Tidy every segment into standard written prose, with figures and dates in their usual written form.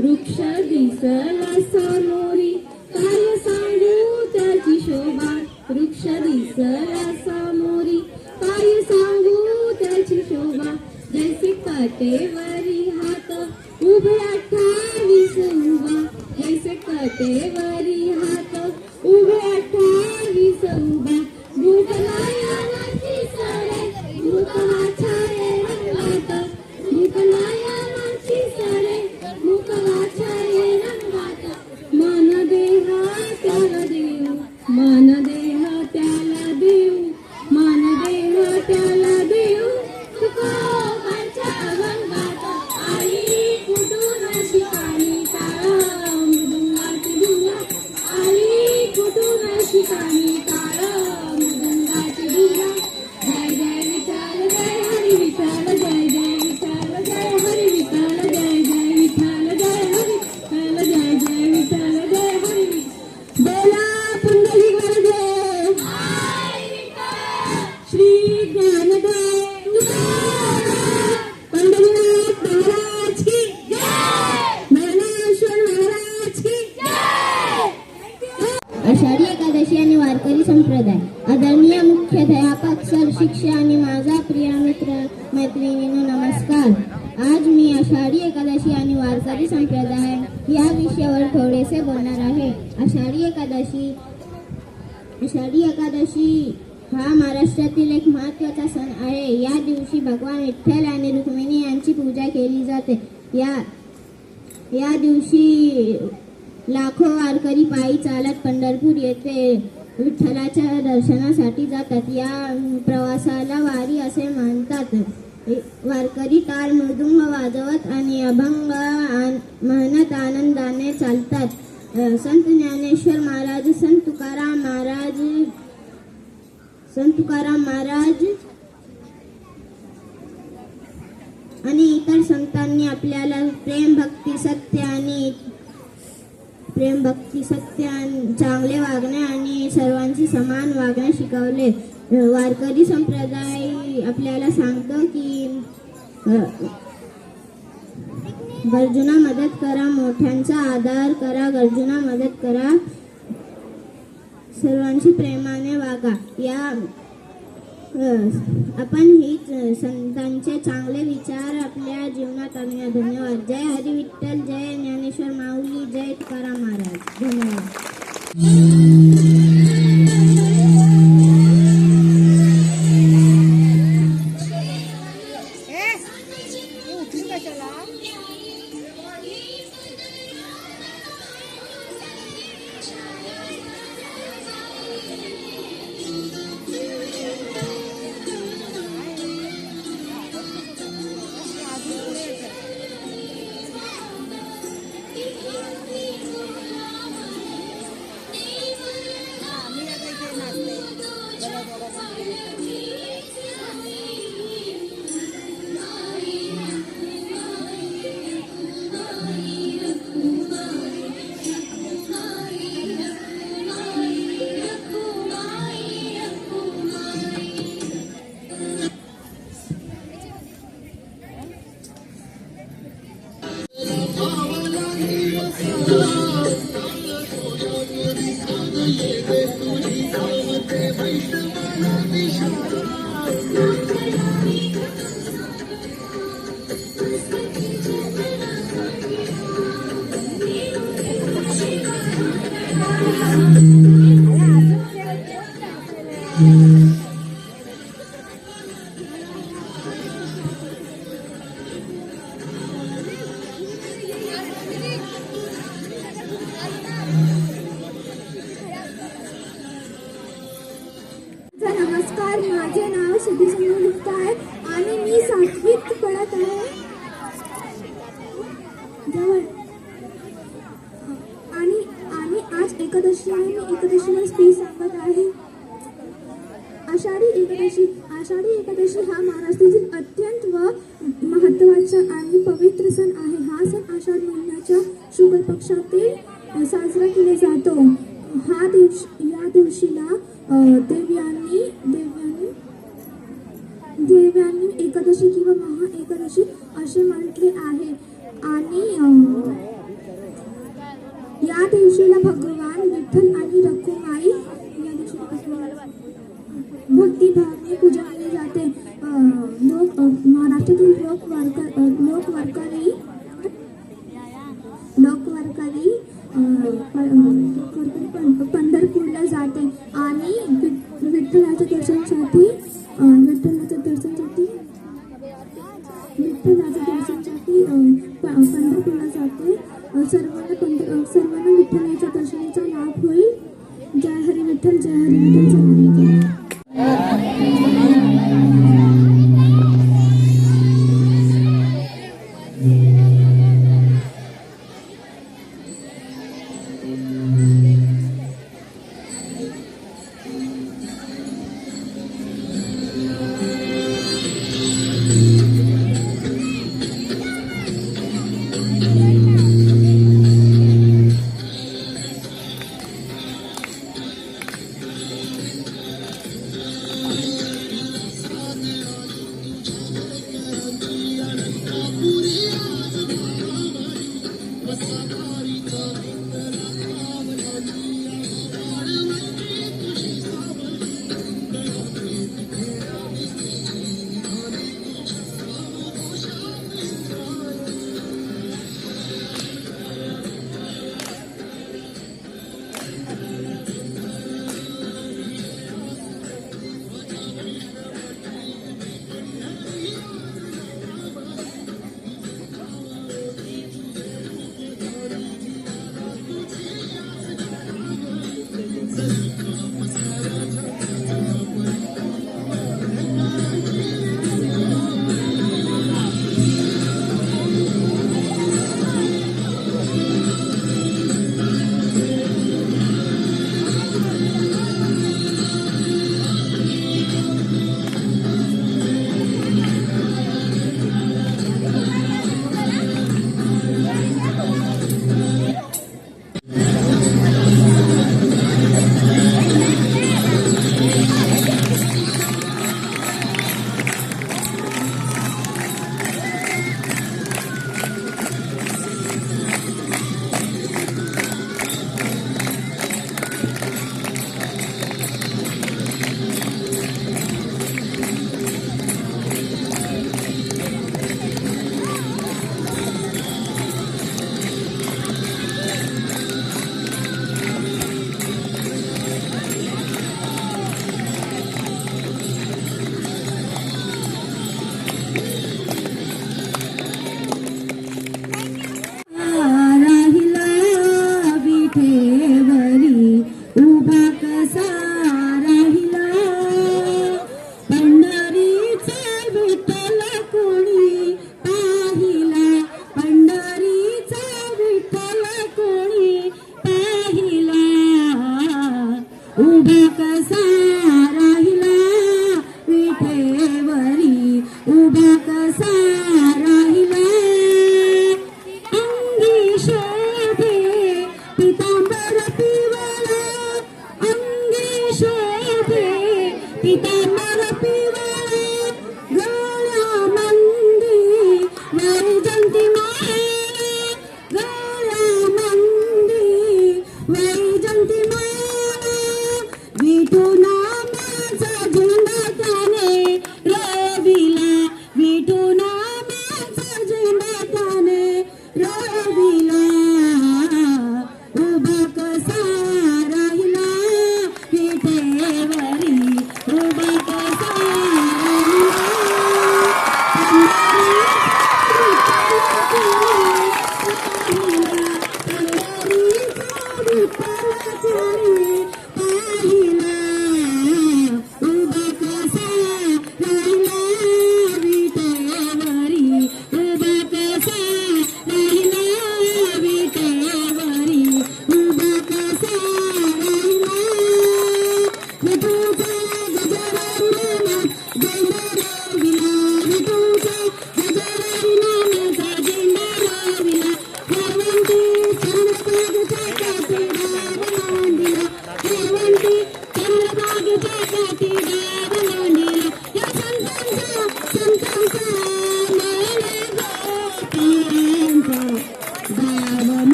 वृक्ष दिसला समोरी काय सांगू त्याची शोभा. वृक्ष दिसला समोरी काय सांगू त्याची शोभा. जैसे काटेवरी हात उभे 28 उभा. जैसे काटेवरी हात उभे 28 उभा. भूतलायाची सरे मुखवाछाये रंगात. भूतलायाची सरे मुखवाछाये रंगात. मन देहा त्याला देऊ. मन देहा त्याला देऊ. मन देहा त्याला देऊ. तुकोबांच्या अभंगात आली कुठून शिकाणी टाळ मृदुंगाची धुरा. आली कुठून शिकाणी टाळ मृदुंगाची धुरा. जय जय विठ्ठल जय हरी विठ्ठल. जय जय विठ्ठल जय हरी विठ्ठल. जय जय विठ्ठल जय हरी विठ्ठल. जय जय विठ्ठल जय हरी विठ्ठल. बोला पुंडलिक वरदेव श्री ज्ञानदेव पंढरीनाथ महाराज की जय. ज्ञानेश्वर महाराज की जय. आषाढी एकादशी आणि वारकरी संप्रदाय. आदरणीय मुख्याध्यापक सर, शिक्षक आणि माझा प्रिय मित्र मैत्रिणींनो नमस्कार. आज मी आषाढी एकादशी आणि वारकरी संप्रदाय या विषयावर थोडेसे बोलणार आहे. आषाढी एकादशी हा महाराष्ट्रातील एक महत्त्वाचा सण आहे. या दिवशी भगवान विठ्ठल आणि रुक्मिणी यांची पूजा केली जाते. या दिवशी लाखो वारकरी पायी चालत पंढरपूर येथे विठ्ठलाच्या दर्शनासाठी जातात. या प्रवासाला वारी असे म्हणतात. वारकरी टाळ मृदुंग वाजवत आणि अभंग म्हणत आनंदाने चालतात. संत ज्ञानेश्वर महाराज, संत तुकाराम महाराज आणि इतर संतांनी आपल्याला प्रेम भक्ती सत्य चांगले वागणे आणि सर्वांशी समान वागणे शिकवले. वारकरी संप्रदाय आपल्याला सांगतो की गरजूंना मदत करा, मोठ्यांचा आदर करा, गरजूंना मदत करा, सर्वांशी प्रेमाने वागा. आपण हीच संतांचे चांगले विचार आपल्या जीवनात आणूया. धन्यवाद. जय हरी विठ्ठल. जय ज्ञानेश्वर माऊली. जय तुकाराम महाराज. धन्यवाद. नमस्कार, माझे नाव सिद्धी संगीत आहे आणि मी 7वीत पढत आहे. आणि आज एकादशी आहे. मी एकादशीला स्पीच सांगत आहे. आषाढी एकादशी हा महाराष्ट्रातील अत्यंत महत्त्वाचा आणि पवित्र सण आहे. हा सण आषाढ महिन्याच्या शुक्ल पक्षातील साजरा केला जातो. या दिवशीला देव्यांनी एकादशी किंवा महा एकादशी असे म्हटले आहे. आणि लोकवारकरी पंढरपूरला जाते आणि विठ्ठलाच्या दर्शनासाठी पंढरपूरला जाते. सर्वांना विठ्ठलाच्या दर्शनाचा लाभ होईल. जय हरी विठ्ठल, जय हरी विठ्ठल, जय हरी विठ्ठल.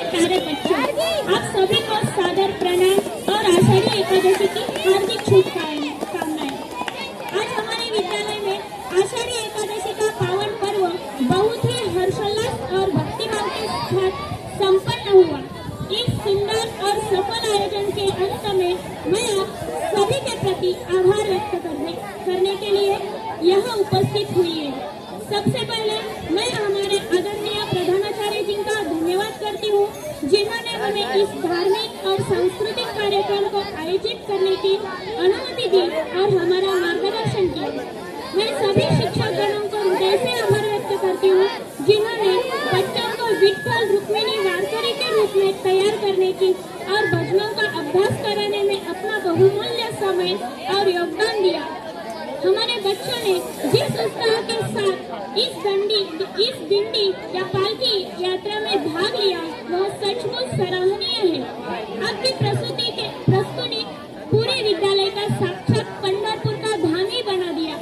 प्यारे बच्चों, आप सभी को सादर प्रणाम और आषाढ़ी एकादशी की हार्दिक शुभकामनाएं। आज हमारे विद्यालय में आषाढ़ी एकादशी का पावन पर्व बहुत ही हर्षोल्लास और भक्तिभाव के साथ संपन्न हुआ। इस सुंदर और सफल आयोजन के अंत में मैं आप सभी के प्रति आभार व्यक्त करने के लिए यहाँ उपस्थित हुई है। सबसे पहले मैं हमारे आदरणीय प्रधानाचार्य जी का धन्यवाद करती हूँ, जिन्होंने हमें इस धार्मिक और सांस्कृतिक कार्यक्रम को आयोजित करने की अनुमति दी और हमारा मार्गदर्शन किया। मैं सभी शिक्षकगणों को हृदय से आभार व्यक्त करती हूँ, जिन्होंने बच्चों को विठ्ठल रुक्मिणी वारकरी के रूप में तैयार करने की और भजनों का अभ्यास कराने में अपना बहुमूल्य समय और योगदान दिया। हमारे बच्चों ने जिस उत्साह के साथ इस दिंडी या पालकी यात्रा में भाग लिया, वह सचमुच सराहनीय है। आपकी प्रस्तुति पूरे विद्यालय का साक्षात पंढरपुर का धाम ही बना दिया।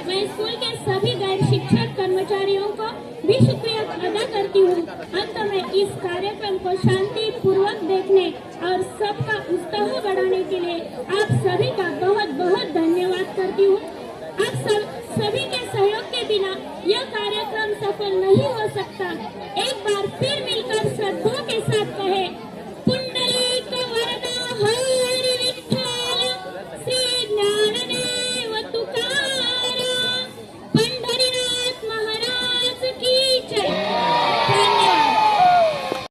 मैं स्कूल के सभी गैर शिक्षक कर्मचारियों को भी शुक्रिया अदा करती हूँ। अंत में इस कार्यक्रम को शांति पूर्वक देखने और सबका उत्साह बढ़ाने के लिए आप सभी का बहुत बहुत धन्यवाद करती हूँ। आप सभी के सहयोग के बिना यह कार्यक्रम सफल नहीं हो सकता। एक